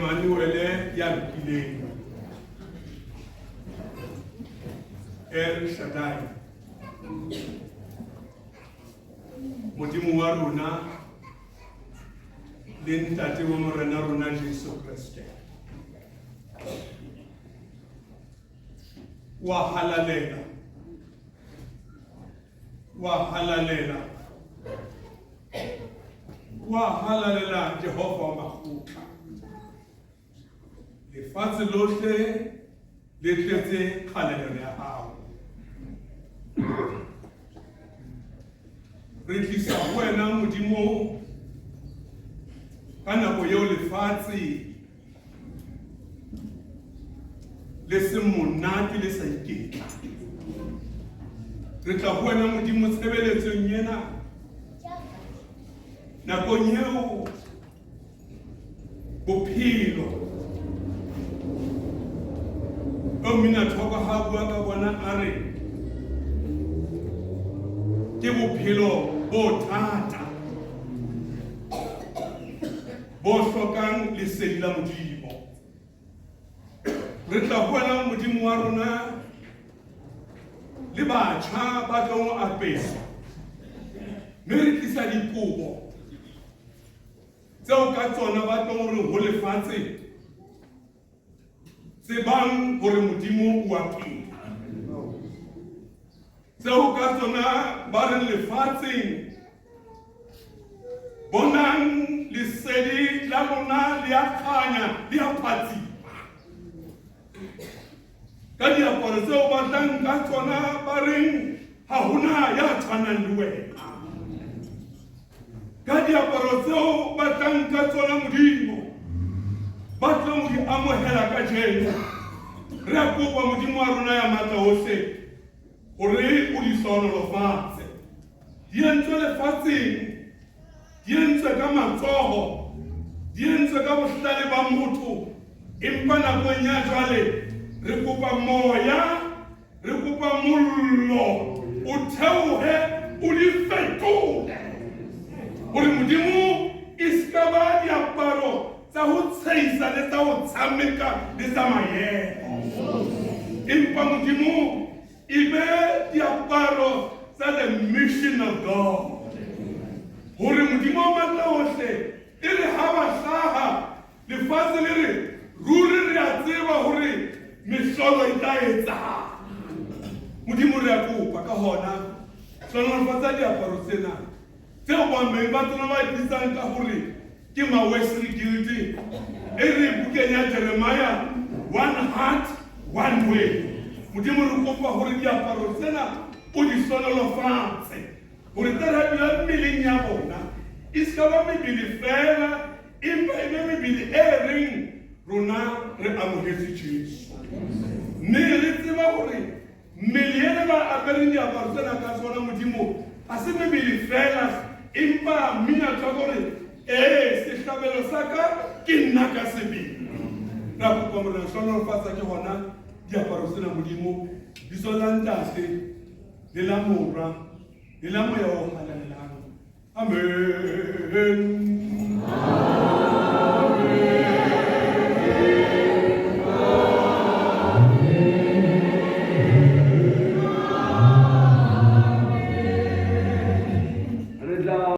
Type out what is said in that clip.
Emmanuel Yabile El Shaddai Modimo wa rona le ntate wa morena rona Jesu Kriste wa halalela Jehova wa makgotla lefatshe lohle le tletse kgalelo ya hao re tlisa wena Modimo ka nako eo lefatshe le se monate le sa iketla re tla wena Modimo tshebeletsong ena nakong eo bophelo mina thoka ha bua ka bona a re ke bophelo bo thata bo hlokang lesedi la Modimo re tla buela Modimo wa rona le batjha ba tlo apesa mme re tlisa dikobo tseo ka tsona ba tlo re ho lefatshe tsebang hore Modimo o a phela tseo ka tsona ba re lefatsheng bonang lesedi la lona le a kganya le a phatsima ka diaparo tseo ba tlang ka tsona ba reng ha hona ya tshwanang le wena ka diaparo tseo ba tlang ka tsona Modimo ba tlo mo di amohela ka jeno re a kopa Modimo wa rona ya matla ohle hore o di hlonolofatse di entswe lefatsheng di entswe ka matsoho di entswe ka bohlale ba motho empa nakong ya jwale re kopa moya re kopa mollo o theohe o di fetole hore Modimo e ska ba diaparo tsa ho tshehisa le tsa ho tshameka le tsa maemo empa Modimo e be diaparo tsa the mission of God hore Modimo wa matla ohle e re ha ba hlaha lefatshe le re ruri re a tseba hore mehlolo e tla etsahala Modimo re a kopa ka hona hlonolofatsa diaparo tsena tseo boammeng ba tsona ba ipitsang ka hore ke ma-Wesley Guilty e re bukeng ya Jeremiah 1 heart one way Modimo re kopa hore diaparo tsena o di hlonolofatse hore tara dula mmeleng ya bona e ska ba mebele fela empa e be mebele e reng rona re amohetse Jesu mme re tseba hore mmele ena ba apereng diaparo tsena ka tsona Modimo ha se mebele fela empa mina tla gore sehlabelo sa ka ke nna ka sebele ra kopa morena hlonolofatsa ke hona diaparo tsena Modimo di tswela ntate le la morwa le la moya o halalelang amen